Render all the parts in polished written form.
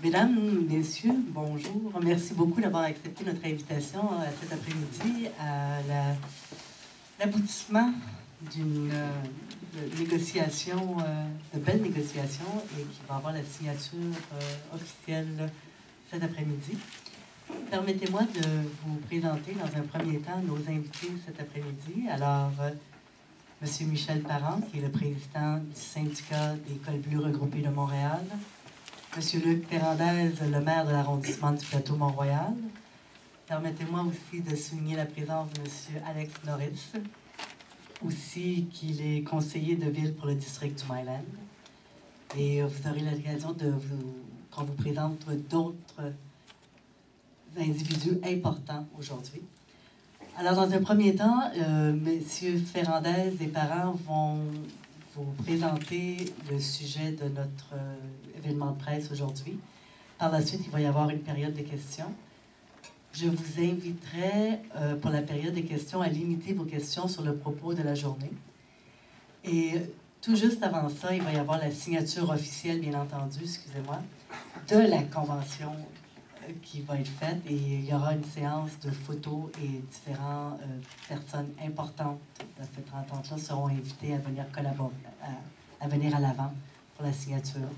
Mesdames, Messieurs, bonjour. Merci beaucoup d'avoir accepté notre invitation cet après-midi à l'aboutissement d'une négociation, de belles négociations, et qui va avoir la signature officielle cet après-midi. Permettez-moi de vous présenter dans un premier temps nos invités cet après-midi. Alors, M. Michel Parent, qui est le président du syndicat des Cols Bleus regroupés de Montréal. M. Luc Ferrandez, le maire de l'arrondissement du Plateau-Mont-Royal. Permettez-moi aussi de souligner la présence de M. Alex Norris, aussi qu'il est conseiller de ville pour le district du Myland. Et vous aurez l'occasion qu'on vous présente d'autres individus importants aujourd'hui. Alors, dans un premier temps, M. Ferrandez et Parent vont vous présenter le sujet de notre événement de presse aujourd'hui. Par la suite, il va y avoir une période de questions. Je vous inviterai, pour la période des questions, à limiter vos questions sur le propos de la journée. Et tout juste avant ça, il va y avoir la signature officielle, bien entendu, excusez-moi, de la convention qui va être faite, et il y aura une séance de photos et différentes personnes importantes de cette entente-là seront invitées à venir collaborer, à venir à l'avant pour la signature.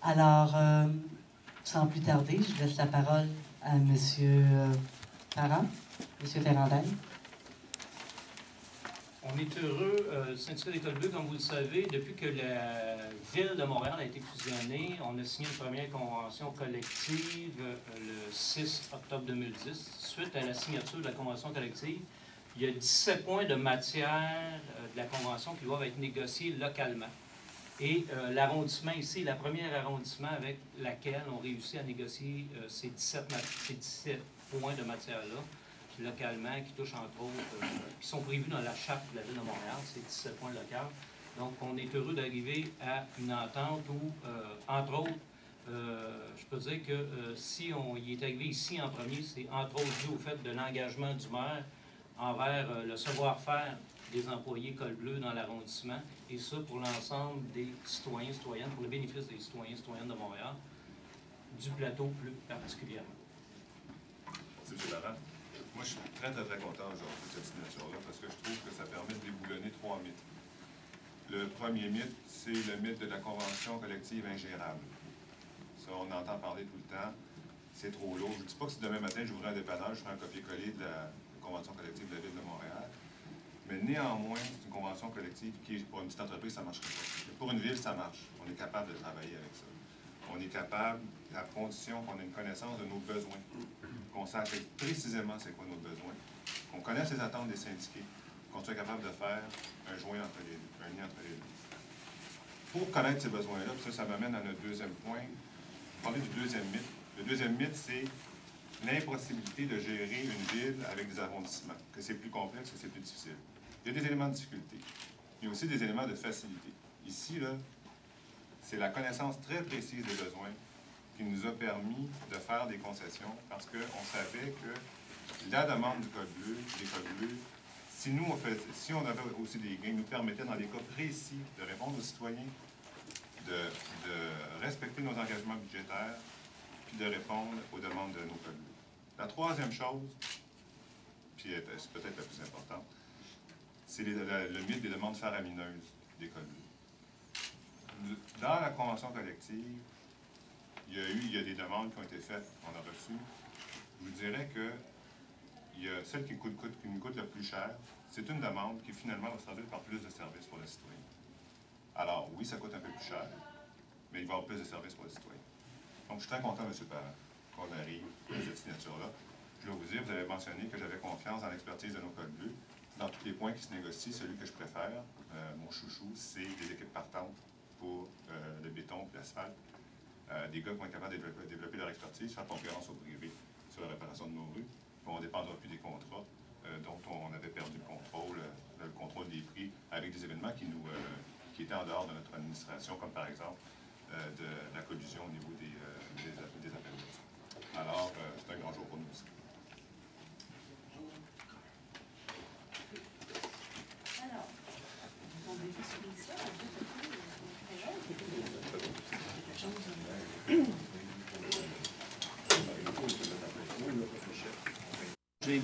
Alors, sans plus tarder, je laisse la parole à M. Parent, M. Ferrandez. On est heureux, le syndicat des Cols Bleus, comme vous le savez, depuis que la ville de Montréal a été fusionnée, on a signé une première convention collective le 6 octobre 2010. Suite à la signature de la convention collective, il y a 17 points de matière de la convention qui doivent être négociés localement. Et l'arrondissement ici, la première arrondissement avec laquelle on réussit à négocier ces 17 points de matière-là, localement, qui touchent entre autres, qui sont prévus dans la charte de la Ville de Montréal, c'est 17 points locaux. Donc, on est heureux d'arriver à une entente où, entre autres, je peux dire que si on y est arrivé ici en premier, c'est entre autres dû au fait de l'engagement du maire envers le savoir-faire des employés Cols Bleus dans l'arrondissement, et ça pour l'ensemble des citoyens, citoyennes, pour le bénéfice des citoyens, citoyennes de Montréal, du plateau plus particulièrement. Merci, M. Parent. Moi, je suis très content aujourd'hui de cette signature-là parce que je trouve que ça permet de déboulonner 3 mythes. Le premier mythe, c'est le mythe de la convention collective ingérable. Ça, on entend parler tout le temps. C'est trop lourd. Je ne dis pas que si demain matin, j'ouvrais un dépannage, je ferais un copier-coller de la convention collective de la Ville de Montréal. Mais néanmoins, c'est une convention collective qui, pour une petite entreprise, ça ne marcherait pas. Mais pour une ville, ça marche. On est capable de travailler avec ça. On est capable, à condition qu'on ait une connaissance de nos besoins, qu'on sache précisément c'est quoi nos besoins, qu'on connaisse les attentes des syndiqués, qu'on soit capable de faire un joint entre les deux, un lien entre les deux. Pour connaître ces besoins-là, ça m'amène à notre deuxième point, parler du deuxième mythe. Le deuxième mythe, c'est l'impossibilité de gérer une ville avec des arrondissements, que c'est plus complexe, que c'est plus difficile. Il y a des éléments de difficulté. Il y a aussi des éléments de facilité. Ici, là, c'est la connaissance très précise des besoins qui nous a permis de faire des concessions parce qu'on savait que la demande du Code bleu, des Cols Bleus, si on avait aussi des gains, nous permettait dans des cas précis de répondre aux citoyens, de respecter nos engagements budgétaires, puis de répondre aux demandes de nos Cols Bleus. La troisième chose, puis c'est peut-être la plus importante, c'est le mythe des demandes faramineuses des Cols Bleus. Dans la convention collective, il y a des demandes qui ont été faites, qu'on a reçues. Je vous dirais que celle qui nous coûte le plus cher, c'est une demande qui finalement va se traduire par plus de services pour le citoyen. Alors oui, ça coûte un peu plus cher, mais il va y avoir plus de services pour le citoyen. Donc je suis très content, M. Parent, qu'on arrive à cette signature-là. Je dois vous dire, vous avez mentionné que j'avais confiance dans l'expertise de nos Cols Bleus. Dans tous les points qui se négocient, celui que je préfère, mon chouchou, c'est des équipes partantes pour le béton et l'asphalte. Des gars qui vont être capables de développer leur expertise, faire concurrence au privé sur la réparation de nos rues. On ne dépendra plus des contrats dont on avait perdu le contrôle des prix avec des événements qui étaient en dehors de notre administration, comme par exemple de la collusion au niveau des appels d'offres. Alors, c'est un grand jour pour nous aussi. Alors, on va juste souligner ça. J'ai